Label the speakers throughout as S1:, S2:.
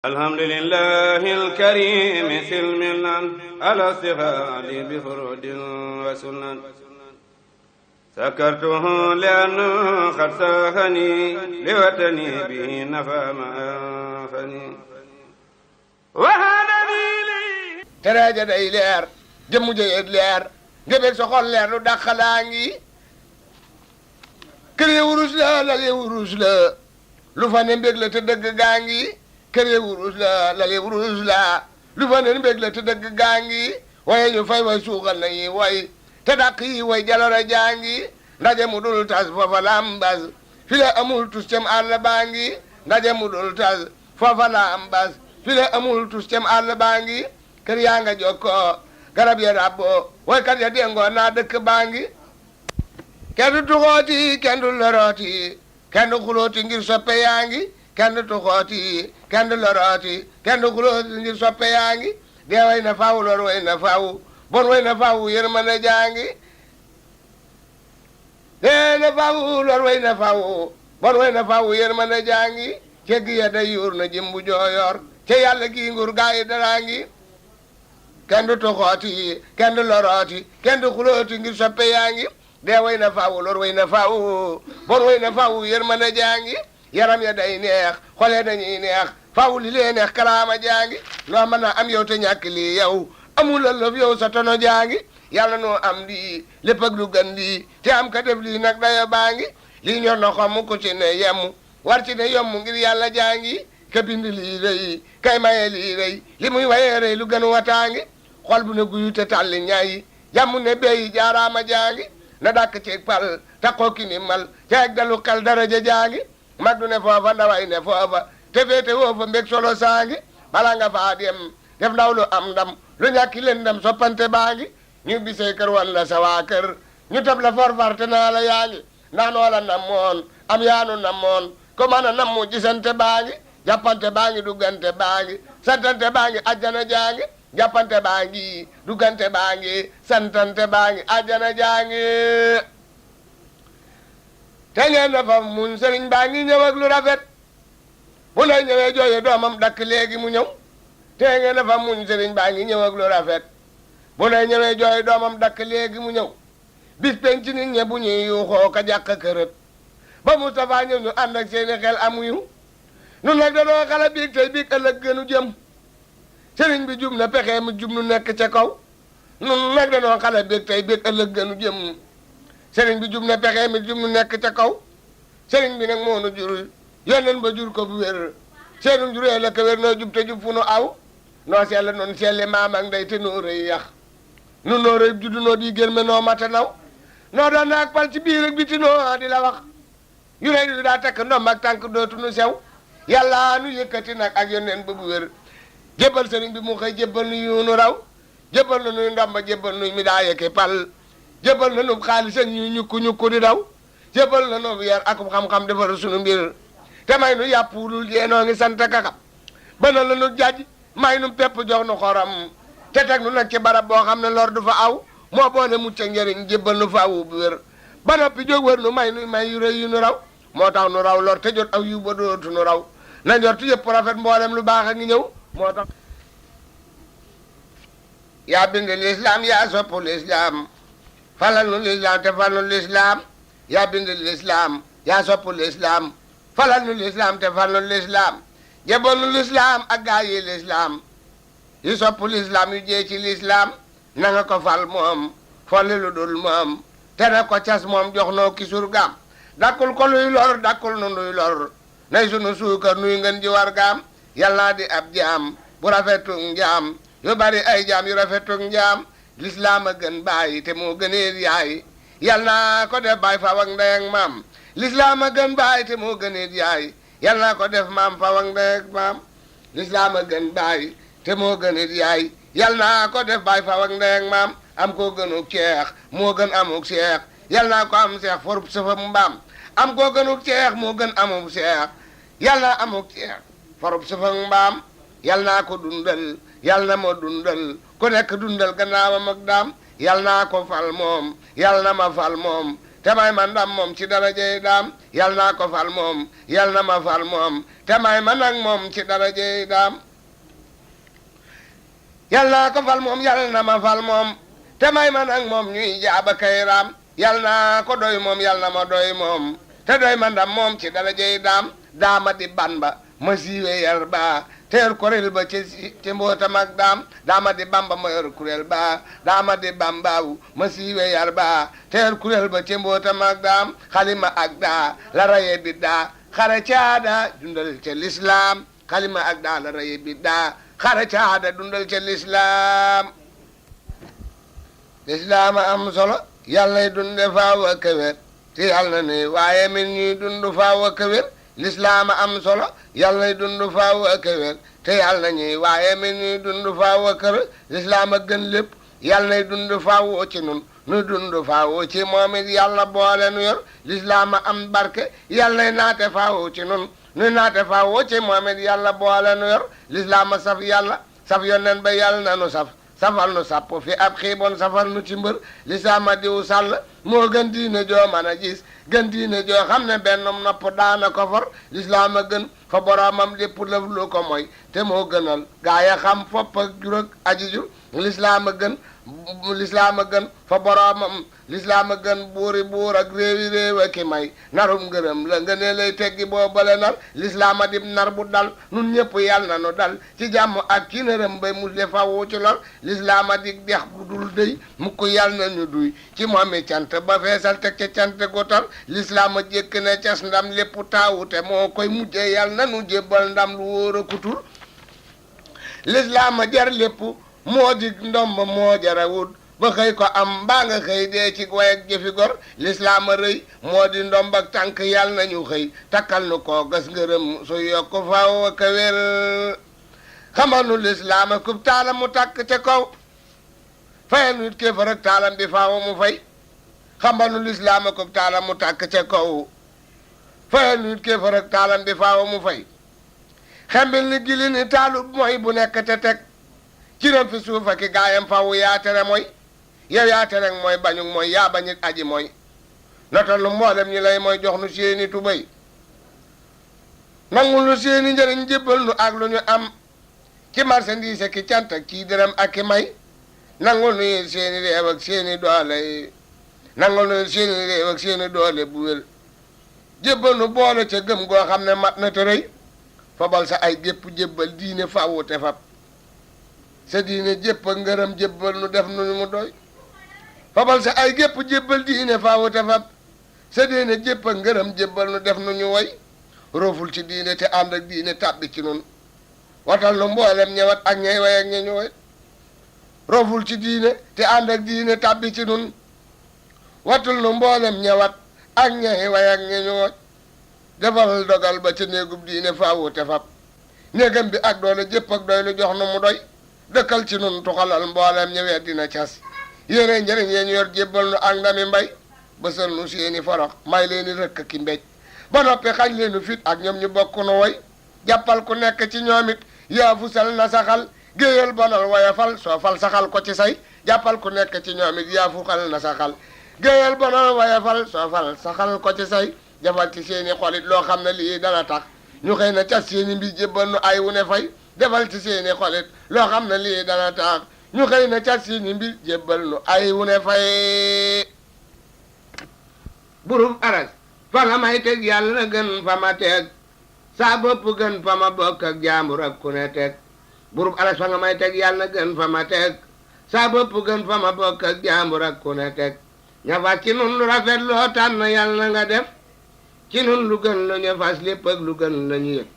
S1: الحمد لله الكريم سلمنا على استفاد بفرود وسنن سكرته لأنه قد ساهني لوطني به نفى ما أنفني وهذا لي
S2: teraja day leer jëmm jëye leer ngëbeg sa xol leer lu dàqalaa ngi kër ye wurus la lal ye wurus la lu fa ne mbég la te dëgg gaa ngi kër ye wurus la lal ye wurus la lu fa ne mbég la te dëgg gaa ngi waye ñu fay way suuxal na yi way te dàq yi way jaloore jaa ngi ndaje mu dul tas foofa la am bas fi la amul tus cem àll baa ngi ndaje mu dul tas foofa la am bas fi la amul tus cem àll baa ngi kër yaa nga jokkoo garab ya rabboo woykat ya dengoo naa dëkk baa ngi kenn du tuxooti kenn du lorooti kenn du xulooti ngir soppe yaa ngi kenn du tuxooti kenn du lorooti kenn du xulooti ngir soppe yaa ngi dee way na faaw lor way na faaw bon way na faaw yërmande jaa ngi dee na faaw lor way na faaw bon way na faaw yërmande jaa ngi cegg ya day yuur na jimbu jooyoor ca yàlla kii nguur gaa yi daraa ngi kenn du toxooti kenn du lorooti kenn du xulooti ngir soppe yaa ngi dee way na faaw lor way na faaw bon way na faaw yërmande jaa ngi yaram ya day neex xole dañuy neex faaw li lee neex kalaama jaa ngi loo mën a am yow te ñàkk lii yow amul lëf yow sa tono jaa ngi yàlla noo am lii lépp ak lu gën lii te am ka def lii nag daya baa ngi lii ñor na xomm ku ci ne yemm war ci ne yomb ngir yàlla jaa ngi ka bind lii rëy kay maye lii rëy li muy wayee rëy lu gën wataa ngi xol bu ne guyu te tàlli ñaayi jàmm ne beyi jaaraama jaa ngi na dàkk ceeg pal taxoo ki ni mal ceeg dalu xel daraja jaa ngi mag du ne foofa ndaway ne foofa te féete woo fa mbég solo saa ngi bala nga faa dem def ndaw lu am ndam lu ñàkki leen ndam soppante baa ngi ñu bisee kër wan la sa waa kër ñu tab la forfar te naa la yaa ngi ndax noo la namoon am yaanu namoon ko mën a nammu gisante baa ngi jàppante baa ngi duggante baa ngi santante baa ngi ajjana jaa ngi jàppante baa ngi duggante baa ngi santante baa ngi ajjana jaa ngi te ngeen dafa muñ sëriñ baa ngi ñëw ak lu rafet bu lay ñëwee jooye doomam dakk léegi mu ñëw te ngeen dafa muñ sëriñ baa ngi ñëw ak lu rafet bu lay ñëwee jooye doomam dakk léegi mu ñëw bis penc nit ñe bu ñuy yuuxoo ka jàkk kërët ba Moustapha ñëw ñu ànd ak seeni xel amuyu nun nag danoo xala biig tey biig ëllëg gënu jëm sëriñ bi jub na pexe mu jub nu nekk ca kaw nun nag danoo xala biig tey biig ëllëg gënu jëm sëriñ bi jub na pexe mi jub nu nekk ca kaw sëriñ bi nag moo nu jur yónneen ba jur ko bu wér seenu juree la ko wér noo jub te jub fu nu aw noo seetla noonu seetli maam ak ndey te noo rëy yax nun noo rëy juddu noo di gërme noo mata naw noo doon naag pal ci biir ak biti noo di la wax yu rëy du daa takk ndoom ak tànk dootu nu sew yàlla nu yëkkati nag ak yónneen ba bu wér jébbal sëriñ bi mu xëy jébbal nu yu nu raw jébbal na nuy ndomba jébbal nuy mi daa yëkke pal jébbal na nu xaalis ak ñu ñukku di daw jébbal na nu yar ak xam-xam defar sunu mbir te may nu yàpp wulul yeenoo ngi sant kakam ba na la nu jaj may nu pepp jox nu xorom te teg nu nag ci barab boo xam ne lor du fa aw moo boole mucc ak njëriñ jébbal nu faawu bu wér ba noppi jóg wër nu may yu rëy yu nu raw moo tax nu raw lor te jot aw yu ba dootu nu raw na njort yëpp rafet mboolem lu baax a ngi ñëw moo tax yaa bind lislaam yaa sopp lislaam falal nu lislaam te fal nu lislaam yaa bind lislaam yaa sopp lislaam falal nu lislaam te fal nu lislaam jebal nu lislaam ak gaa yi lislaam yi sopp lislaam yu jee ci lislaam na nga ko fal moom folli lu dul moom te na ko cas moom jox noo ki surgaam dakkul ko luy lor dakkul nu luy lor nay sunu suukar nuy ngeen ji war gaam yàlla di ab jaam bu rafetuk njaam yu bari ay jaam yu rafetuk njaam lislaam a gën baay te moo gëneel yaay yal naa ko def baay faw ak ndey ak maam lislaam a gën baay te moo gëneel yaay yal naa ko def maam faw ak ndey ak maam lislaam a gën baay te moo gëneel yaay yal naa ko def baay faw ak ndey ak maam am koo gënuk ceex moo gën amuk seex yal naa ko am seex forub sëfam mbaam am koo gënuk ceex moo gën amuk seex yal naa amuk ceex forub sëfam mbaam yal naa ko dundal yal na ma dundal ku nekk dundal gannaawam ak daam yal naa ko fal moom yal na ma fal moom te may ma ndam moom ci darajey daam yal naa ko fal moom yal na ma fal moom te may ma nag moom ci darajey daam yal naa ko fal moom yal na ma fal moom te may ma nag moom ñuy jaaba kay raam yal naa ko doy moom yal na ma doy moom te doy ma ndam moom ci darajey daam daama di ban ba ma siiwe yar ba te yor kuréel ba ci mbootam ak daama di bamba ma yor kuréel ba daama di bambaaw ma siiwe yar ba te yor kuréel ba ci mbootam ak xalima ak daa la raye bi daa xare caada dundal ca lislaam xalima ak daa la raye bi daa xare caada dundal ca lislaam lislaam am solo yàlla nay dunde faaw ak wér te yàlla ne waaye min ñuy dund faaw ak wér lislaam am solo yàlla nay dund faaw ak wér te yàlla ñuy waaye min ñuy dund faaw ak wér lislaam a gën lépp yàlla nay dund faaw ci nun nu dund faaw ci moom it yàlla boole nu yor lislaam am barke yàlla nay naate faaw ci nun nu naate faaw ci moom it yàlla boole nu yor lislaam a saf yàlla saf yonen ba yàlla na nu saf safal nu sàpp fi ab xiibon safal nu ci mbër lislaama diw sàll moo gën diine joo mën a gis gën diine joo xam ne bennum nopp daana ko for lislaama gën fa boromam lépp lëf lu ko mooy te moo gënal gaaya xam fopp ak jur ak aji jur lislaama gën fa boromam lislaama gën buuri buur ak réew ak ki may narum ngërëm la nga ne lay teggi boobale nar lislaama dib nar bu dal nun ñëpp yàlla na nu dal ci jàmm ak ci nërëm bay mu le fawu ci lor lislaama dig dex bu dul dëy mukk yàlla na ñu duy ci moomi cant ba feesal teg ca cant gu tar lislaama jékk ne cas ndam lépp taawute moo koy mujjee yàlla na nu jébbal ndam lu wóor a kutur lislaama jar lépp moo dig ndomb moo jara wut ba xëy ko am mbaa nga xëy dee ci way ak jëfi gor lislaama rëy moo di ndomb ak tànk yàlla nañu xëy takkal nu koo gas ngërëm su yokk faaw ak wér xamal nu lislaama kub taalam mu tàkk ca kaw fayal nit kéefar ak taalam bi faaw mu fay xamal nu lislaama kub taalam mu tàkk ca kaw fayal nit kéefar ak taalam bi faaw mu fay xembil ni gili ni taalu mooy bu nekk te teg ci ram fi suuf ak gaayam faaw yaa tere mooy yow yaa tere mooy bañu mooy yaa bañit aji mooy notal nu mboolem ñi lay mooy jox nu seeni tubay nangul nu seeni njëriñ jébbal nu ak lu ñu am ci marchandise ki cant ak ci dërëm ak ki may nangul nu seeni réew ak seeni doole nangul nu seeni réew ak seeni doole bu wér jébbal nu boole ca gëm goo xam ne mat na te rëy fabal sa ay gépp jébbal diine faawu te fab sa diine jépp ak ngërëm jébbal nu def nu mu doy fabal sa ay gépp jébbal diine faawu te fab sa diine jépp ak ngërëm jébbal nu def nu ñu woy rooful ci diine te ànd ak diine tàbbi ci nun watal nu mboolem ñëwat ak ñay way ak ña ñu woy rooful ci diine te ànd ak diine tàbbi ci nun watul nu mboolem ñëwat ak ñay way ak ña ñu woy defal dogal ba ca néegub diine faawu te fab néegam bi ak doole jépp ak doy lu jox nu mu doy dëkkal ci nun tuxalal mboolem ñëwet dina cas yéene njëriñ yee ñu yor jébbal nu ak ndami mbay bësal nu seeni forox may leeni rëkk ki mbéj ba noppi xañ leenu fit ak ñoom ñu bokk nu woy jàppal ku nekk ci ñoom it yaa fusal na saxal géeyal bonal waya fal soo fal saxal ko ci say jàppal ku nekk ci ñoom it yaa fusal na saxal géeyal bonal waya fal soo fal saxal ko ci say defal ci seeni xolit loo xam ne lii dana tax ñu xëy na cas seeni mbir jébbal nu ay wu ne fay defal ci seeni xolit loo xam ne lii dana tax ñu xëy na cas seeni mbir jébbal nu ay wu ne fay burub aras fa nga may teg yàlla na gën fa ma teg saa bopp gën fa ma bokk ak jaambur ak ku ne teg burub aras fa nga may teg yàlla na gën fa ma teg saa bopp gën fa ma bokk ak jaambur ak ku ne teg ña fas ci nun lu rafet loo tànn yàlla na nga def ci nun lu gën la ñu fas lépp ak lu gën la ñu yëg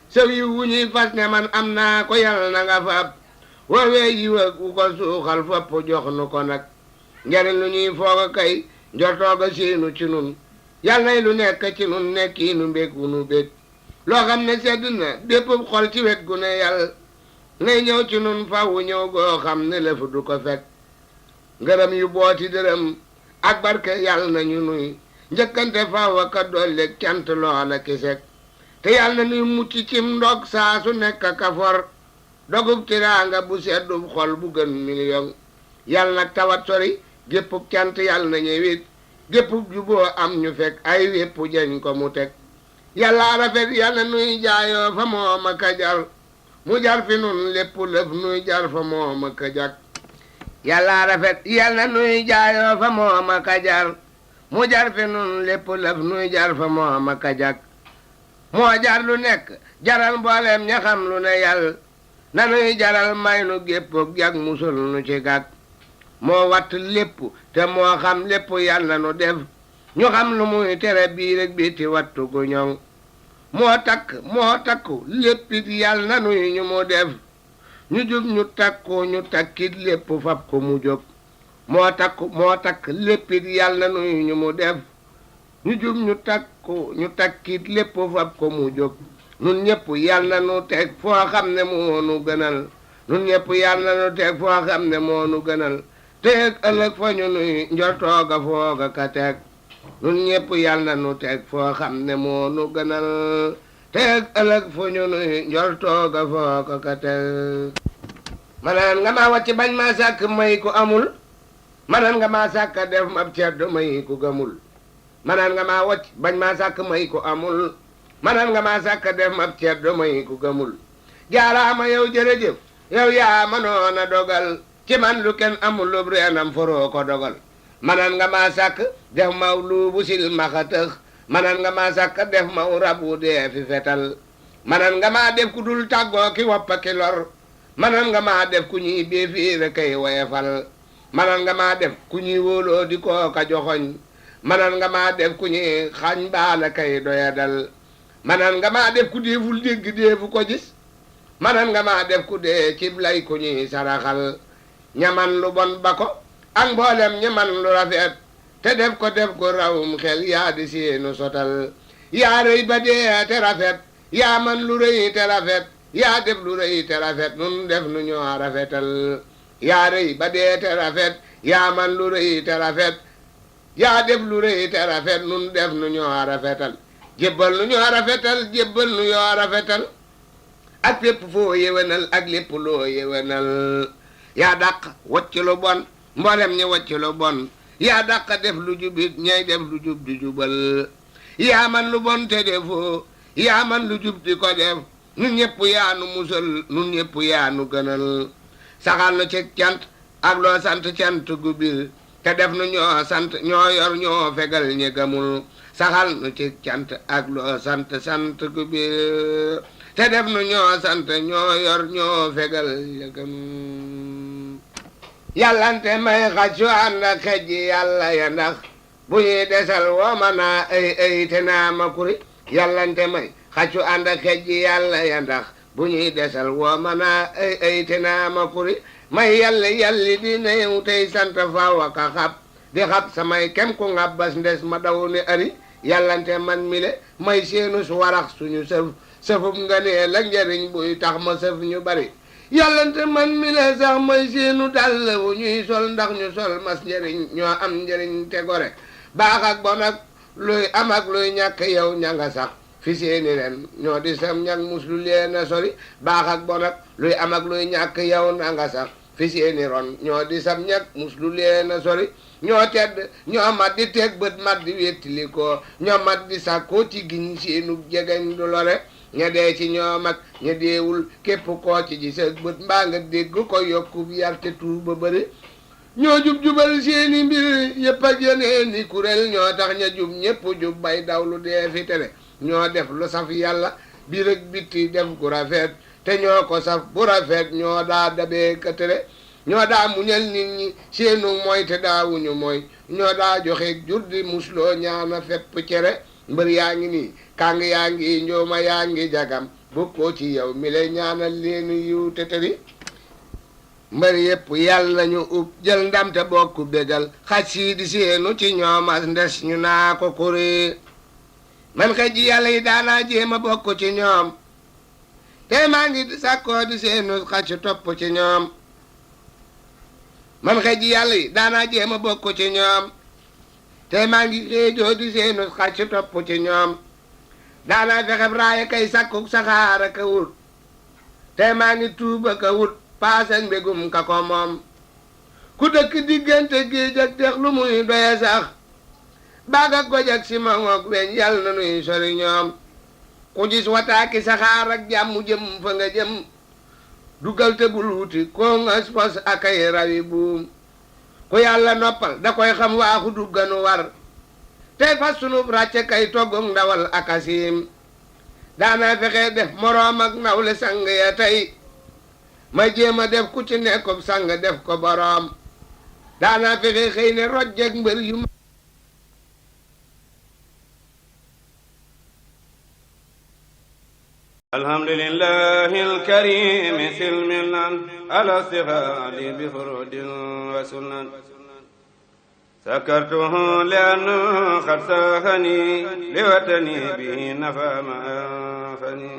S2: saw yi wu ñuy fas ne man am naa ko yàlla na nga fab woowee yi wu ko suuxal fopp jox nu ko nag njariñ lu ñuy foog a kay njortooga seenu ci nun yàlla nay lu nekk ci nun nekki nu mbég wu nu bég loo xam ne sedd na bépp xol ci wet gu ne yàlla nay ñëw ci nun fawu ñëw goo xam ne lëf du ko fekk ngërëm yu booti dërëm ak barke yàlla na ñu nuy njëkkante faw aka dolli cant loola kisek te yàlla na nuy mucc cim ndog saa su nekk ka for dogub tiraanga bu seddub xol bu gën million yàlla nag tawat sori géppub cant yàlla na ñëwit gépp juboo am ñu fekk ay wépp jañ ko mu teg yàlla rafet yàlla nuy jaayoo fa moom a ka jar mu jar fi nun lépp lëf nuy jar fa moom a ka jak yàlla rafet yàlla nuy jaayoo fa moom a ka jar mu jar fi nun lépp lëf nuy jar fa moom a ka jak moo jar lu nekk jaral mbooleem ña xam lu ne yàlla na nuy jaral may nu gépp jak musul nu ci gàkk moo watt lépp te moo xam lépp yàlla nu def ñu xam lu muy tere biir ak biti wattu gu ñoŋ moo takku léppit yàlla na nuy ñu mu def ñu jub ñu takkit lépp fab ko mu jóg moo takk léppit yàlla na nuy ñu mu def ñu jub ñu takkit lépp fab ko mu jóg nun ñëpp yàlla na nu teg foo xam ne moo nu gënal nun ñëpp yàlla na nu teg foo xam ne moo nu gënal teeg ëllëg fa ñu nuy njortooga fooga ka teg nun ñëpp yàlla na nu teg foo xam ne moo nu gënal teeg ëllëg fa ñu nuy njortooga fooga ka teg manaan nga maa wàcc bañ maa sàkk may ku amul manaan nga maa sàkk def mab ceddo may ku gëmul manaan nga maa wàcc bañ maa sàkk may ku amul manaan nga maa sàkk def mab ceddo may ku gëmul jaaraama yow jërëjëf yow yaa manoon a dogal ci man lu kenn amul lu reenam foroo ko dogal manaan nga maa sàkk def maw lu bu sil maxa tëx manaan nga maa sàkk def maw rabu dee fi fetal manaan nga maa def ku dul tàggoo ki woppa ki lor manaan nga maa def ku ñuy béefiire kay woyefal manaan nga maa def ku ñuy wóoloo di kooka joxoñ manaan nga maa def ku ñuy xañ baala kay doyadal manaan nga maa def ku deeful dégg deefu ko gis manaan nga maa def ku dee cib lay ku ñuy saraxal ñaman lu bon ba ko ak mboolem ñaman lu rafet te def ko rawum xel yaa di seenu sotal yaa rëy ba dee te rafet yaa man lu rëy te rafet yaa def lu rëy te rafet nun def nu ñoo rafetal yaa rëy ba dee te rafet yaa man lu rëy te rafet yaa def lu rëy te rafet nun def nu ñoo rafetal jébbal nu ñoo rafetal jébbal nu yoo rafetal ak lépp foo yewenal ak lépp loo yewenal yaa dàq wacc lu bon mboolem ñi wacc lu bon yaa dàq def lu jubit ñay def lu jub di jubal yaa man lu bon te defoo yaa man lu jub di ko def nun ñëpp yaa nu musal nun ñëpp yaa nu gënal saxal nu ci cant ak loo sant cant gu bir te def nu ñoo sant ñoo yor ñoo fegal ñi gëmul saxal nu ci cant ak loo sant gu bir te def nu ñoo sant ñoo yor ñoo fegal ñi gëmul yàllante may xaccu ànd ak xejji yàlla ya ndax bu ñuy desal woo ma naa ay te naa ma kuri yàllante may xaccu ànd ak xejji yàlla ya ndax bu ñuy desal woo ma naa ay te naa ma kuri may yàlli di neew tey sant faaw aka xab di xab samay kem ku ngab bas ndes ma daw ne ari yàllante man mi le may seenu su warax suñu sëfub nga nee la njariñ buy tax ma sëf ñu bari yàllante man mi le sax may seenu dàll wu ñuy sol ndax ñu sol mas njariñ ñoo am njariñ te gore baax ak bon ak luy am ak luy ñàkk yow ña nga sax fi seeni ren ñoo di sam ñag muslu leen a sori baax ak bon ak luy am ak luy ñàkk yow na nga sax fi seeni ron ñoo di sam ñag muslu leen a sori ñoo tedd ñoo mat di teg bët mat di wettili ko ñoo mat di sàkkoo ci giñ seenu jegeñ du lore ña dee ci ñoom ak ña deewul képp koo ci ji sa bët mbaa nga dégg ko yokku yar te tuub ba bëri ñoo jub-jubal seeni mbir yëpp ak yeneen ni kuréel ñoo tax ña jub ñépp jub bay daw lu dee fi tere ñoo def lu saf yàlla biir ak bitti def gu rafet te ñoo ko saf bu rafet ñoo daa dabee ka tere ñoo daa muñal nit ñi seenu mooy te daawuñu mooy ñoo daa joxe jur di musloo ñaana fepp cere mbër yaa ngi nii kàng yaa ngi njooma yaa ngi jagam bokkoo ci yow mi lay ñaanal leenu yiw te tëri mbër yépp yàlla nañu ub jël ndam te bokku bégal xaj sii di seenu ci ñoomas ndes ñu naa ko kuri man xëj ji yàlla yi daanaa jéema bokk ci ñoom te maa ngi sàkkoo di seenu xaj topp ci ñoom man xëj ji yàlla yi daanaa jéema bokk ci ñoom te maa ngi xëejoo di seenu xaj topp ci ñoom daanaa fexeb raaya kay sàkkuk saxaara ka wut te maa ngi tuuba ka wut paasal mbégum ka ko moom ku dëkk diggante géej ak dex lu muy doye sax baaga gojak si ma ngoog weñ yàlla na nuy sori ñoom ku gis wataaki saxaar ak jàmm jëm fa nga jëm dugal te bul wuti koo ngas pos akay rawi buum ku yàlla noppal da koy xam waaxu dugganu war tey fas sunub ràcce kay toggum ndawal akasiim daana fexe def moroom ak nawle sang ya tey ma jéem a def ku ci nekkob sang def ko boroom daana fexe xëy ne rojjek mbër yu
S1: alhamdulillahi alkarimi silmilan ala sihadi bi furudin wa sunan sakartuhu lianna qad sahani liwatani bihi nafa ma anfani